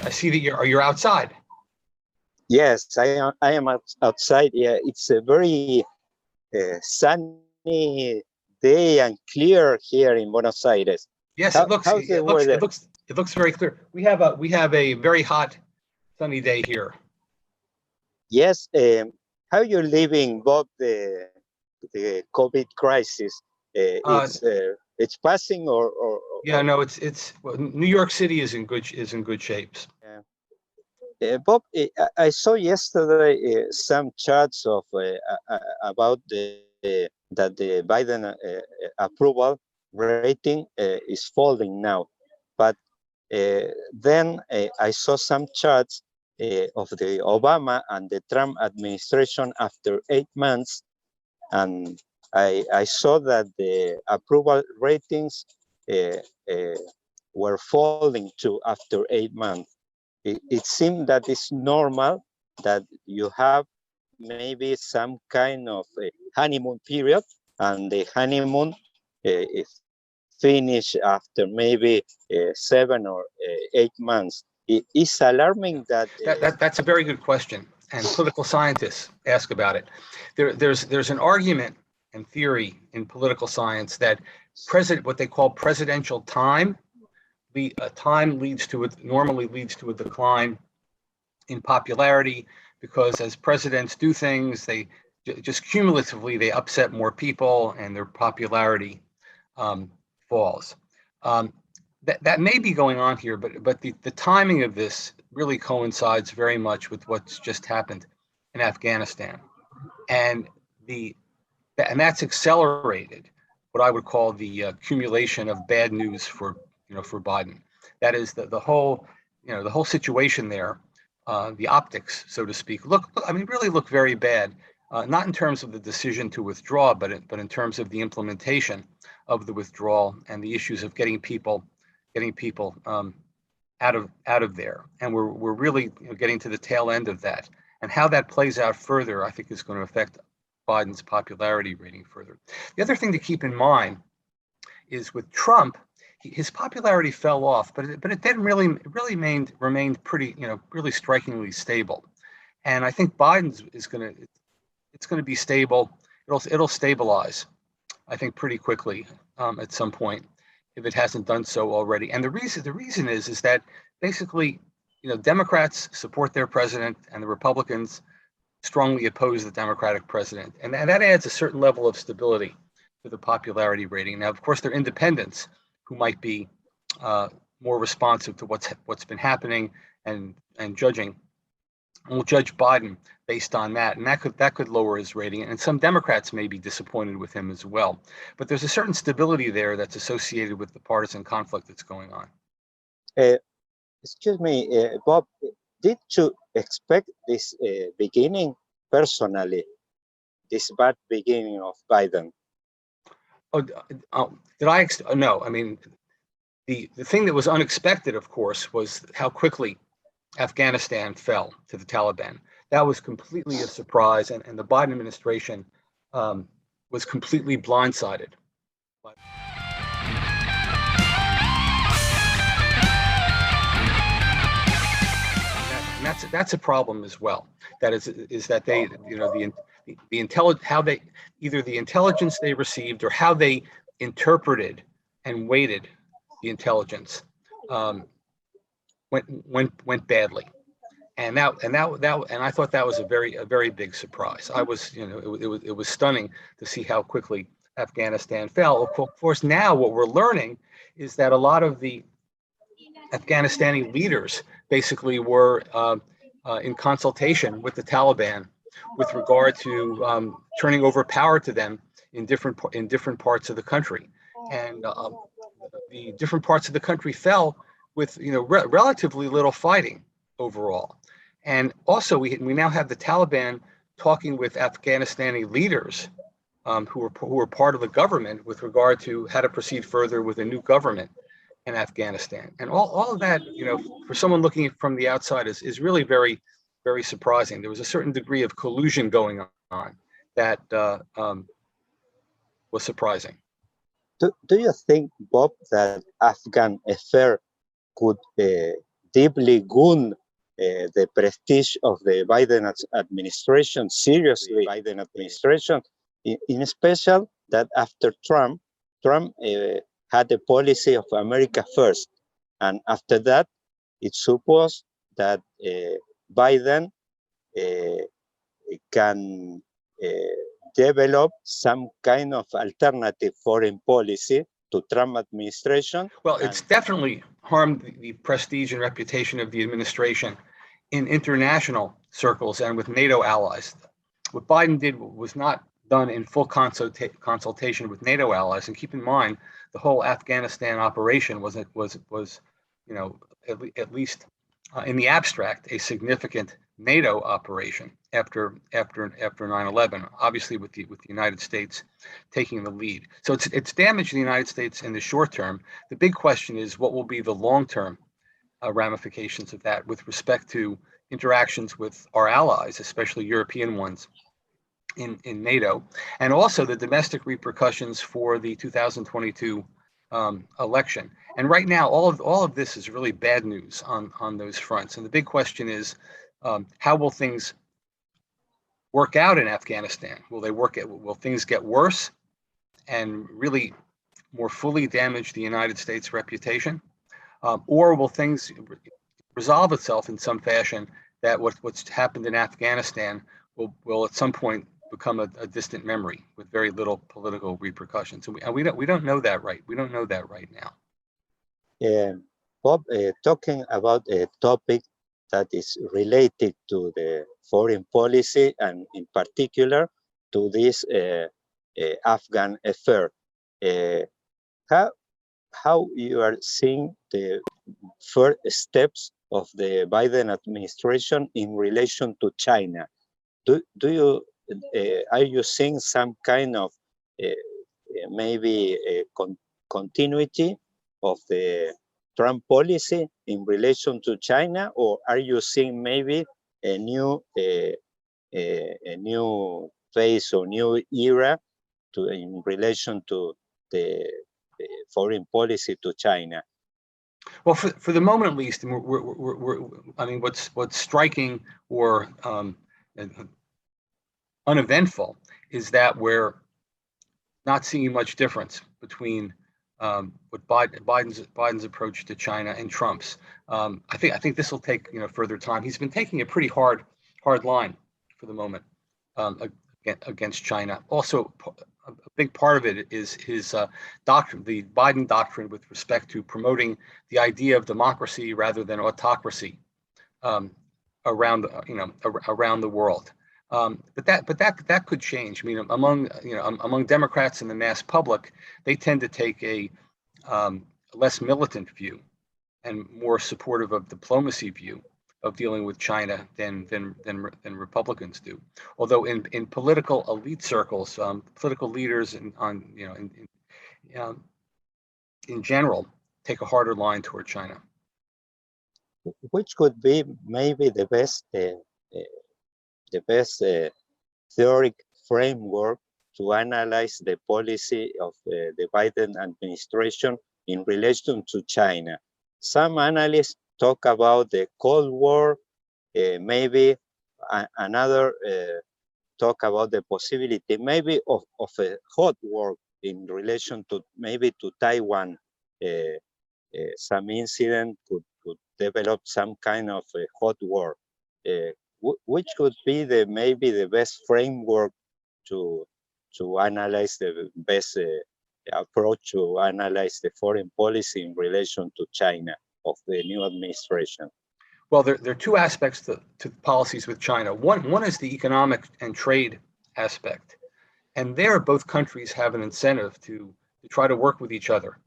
I see that you're outside. Yes, I am outside. Yeah, it's a very sunny day and clear here in Buenos Aires. Yes, How's the weather? It looks very clear. We have a very hot, sunny day here. Yes. How you living, Bob? The COVID crisis. It's passing, or yeah, no, it's well, New York City is in good shapes. Bob, I saw yesterday some charts of about that the Biden approval rating is falling now, but then I saw some charts of the Obama and the Trump administration after 8 months, and I saw that the approval ratings uh, uh, were falling too after 8 months. It seems that it's normal that you have maybe some kind of honeymoon period, and the honeymoon is finished after maybe 7 or 8 months. It's alarming that that's a very good question, and political scientists ask about it. There's an argument and theory in political science that what they call presidential time. Time normally leads to a decline in popularity, because as presidents do things, they just cumulatively they upset more people and their popularity falls. That may be going on here, but the timing of this really coincides very much with what's just happened in Afghanistan, and that's accelerated what I would call the accumulation of bad news for Biden. That is the whole situation there, the optics, so to speak, really look very bad. Not in terms of the decision to withdraw, but in terms of the implementation of the withdrawal and the issues of getting people out of there. And we're really getting to the tail end of that. And how that plays out further, I think, is going to affect Biden's popularity rating further. The other thing to keep in mind is with Trump, his popularity fell off, but it then really remained pretty, really strikingly stable. And I think Biden's it's going to be stable. It'll stabilize, I think, pretty quickly at some point, if it hasn't done so already. And the reason is that basically, Democrats support their president and the Republicans strongly oppose the Democratic president, and that adds a certain level of stability to the popularity rating. Now, of course, there are independents who might be more responsive to what's been happening and will judge Biden based on that, and that could lower his rating. And some Democrats may be disappointed with him as well. But there's a certain stability there that's associated with the partisan conflict that's going on. Excuse me, Bob. Did you expect this beginning personally? This bad beginning of Biden? Did I? No. I mean, the thing that was unexpected, of course, was how quickly Afghanistan fell to the Taliban. That was completely a surprise, and the Biden administration was completely blindsided. And that's a problem as well. That is that they, the intelligence they received, or how they interpreted and weighted the intelligence went badly, and I thought that was a very big surprise. I was, it was stunning to see how quickly Afghanistan fell. Of course, now what we're learning is that a lot of the Afghanistani leaders basically were in consultation with the Taliban with regard to turning over power to them in different parts of the country, and the different parts of the country fell with relatively little fighting overall. And also we now have the Taliban talking with Afghanistani leaders who are part of the government with regard to how to proceed further with a new government in Afghanistan. And all of that, for someone looking from the outside, is really very, very surprising. There was a certain degree of collusion going on that was surprising. Do you think, Bob, that Afghan affair could deeply wound the prestige of the Biden administration, seriously Biden administration, in special that after Trump had the policy of America first. And after that, it's supposed that Biden can develop some kind of alternative foreign policy to Trump administration. Well, it's definitely harmed the prestige and reputation of the administration in international circles and with NATO allies. What Biden did was not done in full consultation with NATO allies. And keep in mind, the whole Afghanistan operation was you know, at least in the abstract, a significant NATO operation after 9/11. Obviously, with the United States taking the lead. So it's damaged the United States in the short term. The big question is what will be the long-term ramifications of that with respect to interactions with our allies, especially European ones in NATO, and also the domestic repercussions for the 2022 election. And right now, all of this is really bad news on those fronts. And the big question is, how will things work out in Afghanistan? Will things get worse and really more fully damage the United States reputation? Or will things resolve itself in some fashion that what's happened in Afghanistan will at some point become a distant memory with very little political repercussions? And we don't know that right. We don't know that right now. Bob, talking about a topic that is related to the foreign policy and in particular to this Afghan affair, how you are seeing the first steps of the Biden administration in relation to China? Are you seeing some kind of maybe continuity of the Trump policy in relation to China, or are you seeing maybe a new phase or new era in relation to the foreign policy to China? Well, for the moment at least, I mean, what's striking or uneventful is that we're not seeing much difference between what Biden's approach to China and Trump's. I think this will take further time. He's been taking a pretty hard line for the moment against China. Also, a big part of it is his doctrine, the Biden doctrine, with respect to promoting the idea of democracy rather than autocracy around the world. But that could change. I mean, among Democrats and the mass public, they tend to take a less militant view and more supportive of diplomacy view of dealing with China than Republicans do. Although in political elite circles, political leaders in general take a harder line toward China. Which could be maybe the best theoretic framework to analyze the policy of the Biden administration in relation to China. Some analysts talk about the Cold War, maybe another talk about the possibility maybe of a hot war in relation to maybe to Taiwan. Some incident could develop some kind of a hot war. Which could be maybe the best framework to analyze the best approach to analyze the foreign policy in relation to China of the new administration? Well, there are two aspects to policies with China. One is the economic and trade aspect, and there both countries have an incentive to try to work with each other,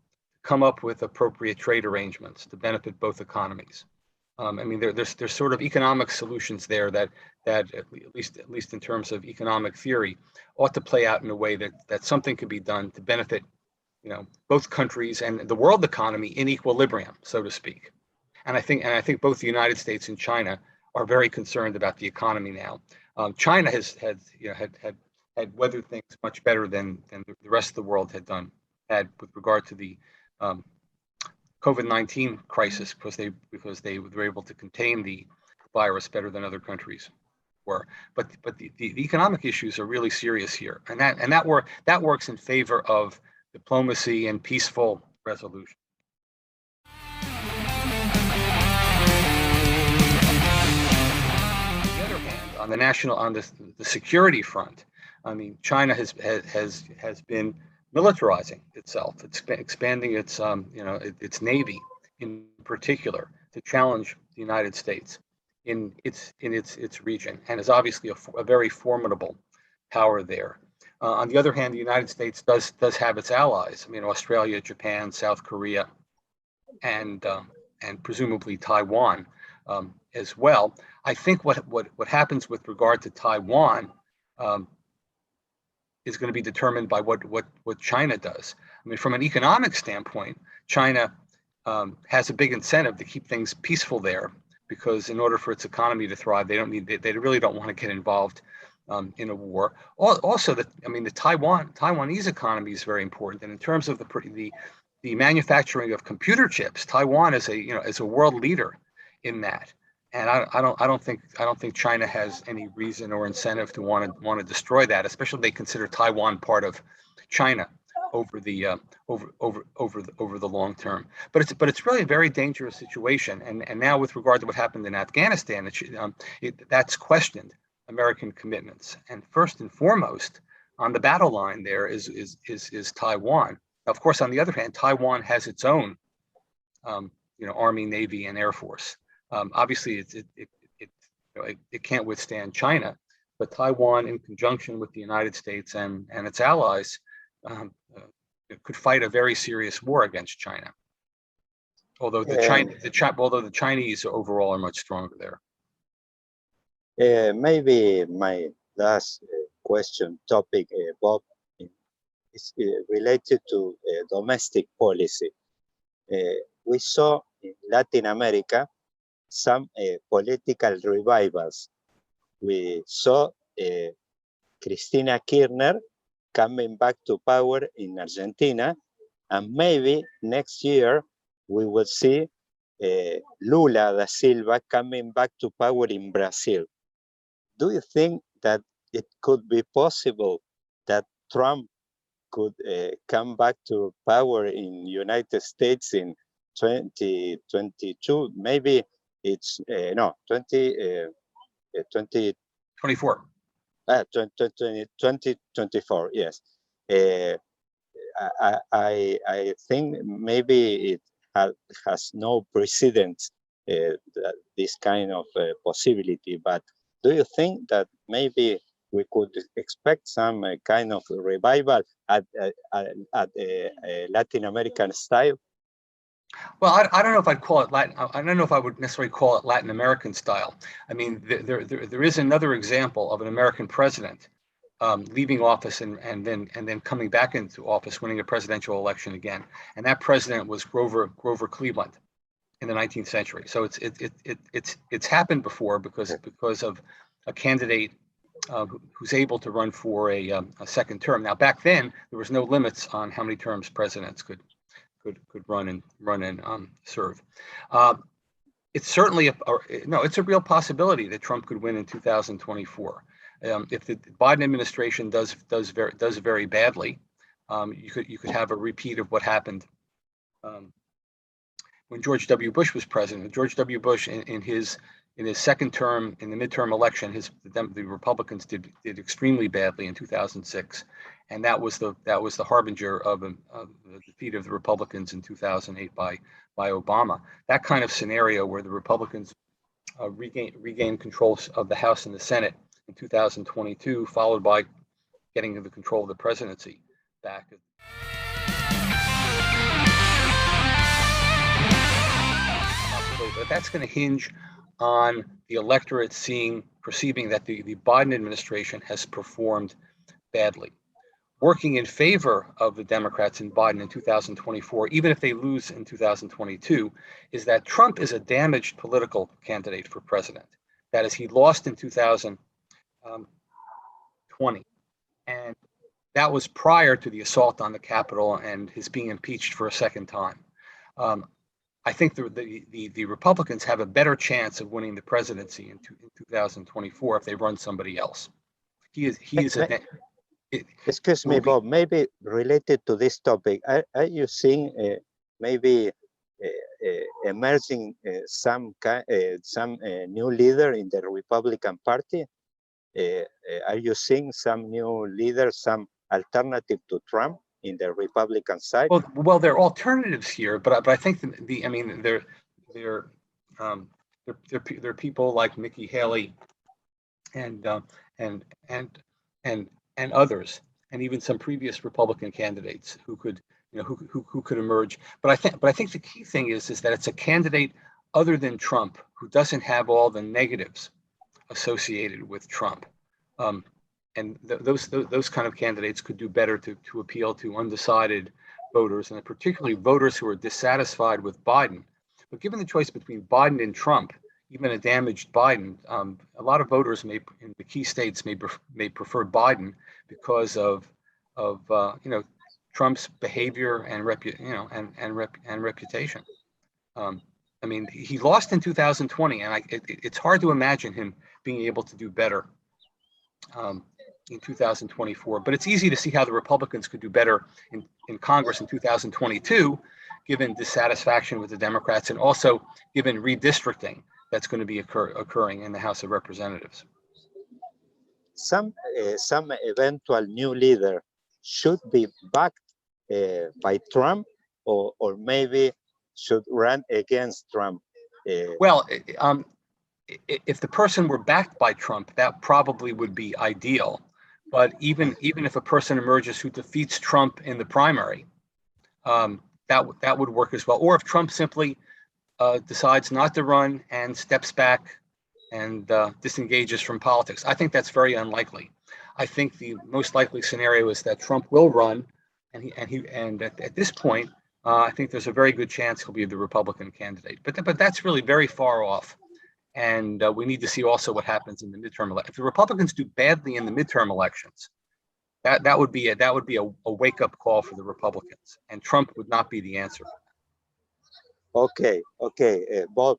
come up with appropriate trade arrangements to benefit both economies. I mean, there's sort of economic solutions there that at least in terms of economic theory ought to play out in a way that something could be done to benefit, both countries and the world economy in equilibrium, so to speak. And I think both the United States and China are very concerned about the economy now. China had weathered things much better than the rest of the world had with regard to the COVID-19 crisis because they were able to contain the virus better than other countries were. But the economic issues are really serious here, and that works in favor of diplomacy and peaceful resolution. On the other hand, on the security front, I mean, China has been militarizing itself. It's expanding its its navy in particular to challenge the United States in its region, and is obviously a very formidable power there. On the other hand, the United States does have its allies. I mean, Australia, Japan, South Korea, and presumably Taiwan as well. I think what happens with regard to Taiwan is going to be determined by what China does. I mean, from an economic standpoint, China has a big incentive to keep things peaceful there, because in order for its economy to thrive, they really don't want to get involved in a war. Also, the Taiwanese economy is very important, and in terms of the manufacturing of computer chips, Taiwan is a world leader in that. And I don't think China has any reason or incentive to want to destroy that, especially if they consider Taiwan part of China over the long term. But it's really a very dangerous situation. And now, with regard to what happened in Afghanistan, that's questioned American commitments. And first and foremost, on the battle line there is Taiwan. Now, of course, on the other hand, Taiwan has its own Army, Navy, and Air Force. Obviously, it can't withstand China, but Taiwan, in conjunction with the United States and its allies, could fight a very serious war against China. Although the Chinese overall are much stronger there. Maybe my last question topic, Bob, is related to domestic policy. We saw in Latin America some political revivals. We saw Cristina Kirchner coming back to power in Argentina, and maybe next year we will see Lula da Silva coming back to power in Brazil. Do you think that it could be possible that Trump could come back to power in United States in 2022? Maybe it's 2024. 2024, yes. I think maybe it has no precedent, this kind of possibility, but do you think that maybe we could expect some kind of revival at Latin American style? Well, I don't know if I'd call it Latin. I don't know if I would necessarily call it Latin American style. I mean, there is another example of an American president leaving office and then coming back into office, winning a presidential election again. And that president was Grover Cleveland in the 19th century. So it's happened before because of a candidate who's able to run for a second term. Now, back then there was no limits on how many terms presidents could run and serve. It's certainly it's a real possibility that Trump could win in 2024. If the Biden administration does very badly, you could have a repeat of what happened when George W. Bush was president. George W. Bush in his second term, in the midterm election, the Republicans did extremely badly in 2006, and that was the harbinger of the defeat of the Republicans in 2008 by Obama. That kind of scenario where the Republicans regain control of the House and the Senate in 2022, followed by getting the control of the presidency back. But that's going to hinge on the electorate perceiving that the Biden administration has performed badly. Working in favor of the Democrats and Biden in 2024, even if they lose in 2022, is that Trump is a damaged political candidate for president. That is, he lost in 2020, and that was prior to the assault on the Capitol and his being impeached for a second time. I think the Republicans have a better chance of winning the presidency in 2024 if they run somebody else. He is Excuse me, Bob, maybe related to this topic, are you seeing maybe emerging some new leader in the Republican Party? Are you seeing some new leader, some alternative to Trump in the Republican side? Well, there are alternatives here, but I think I mean, there are people like Nikki Haley and others, and even some previous Republican candidates who could, who could emerge. But I think the key thing is that it's a candidate other than Trump who doesn't have all the negatives associated with Trump. And those kind of candidates could do better to appeal to undecided voters, and particularly voters who are dissatisfied with Biden. But given the choice between Biden and Trump, even a damaged Biden, a lot of voters in the key states may prefer Biden because of Trump's behavior and reputation. I mean, he lost in 2020, and it's hard to imagine him being able to do better in 2024. But it's easy to see how the Republicans could do better in Congress in 2022, given dissatisfaction with the Democrats, and also given redistricting that's going to be occurring in the House of Representatives. Some eventual new leader should be backed by Trump, or maybe should run against Trump. Well, if the person were backed by Trump, that probably would be ideal. But even if a person emerges who defeats Trump in the primary, that would work as well. Or if Trump simply decides not to run and steps back and disengages from politics. I think that's very unlikely. I think the most likely scenario is that Trump will run, and at this point, I think there's a very good chance he'll be the Republican candidate. But that's really very far off, and we need to see also what happens in the midterm election. If the Republicans do badly in the midterm elections, that would be a wake-up call for the Republicans, and Trump would not be the answer. Okay, Bob,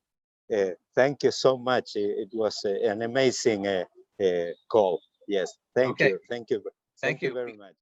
thank you so much. It was an amazing call. Yes, thank you very much.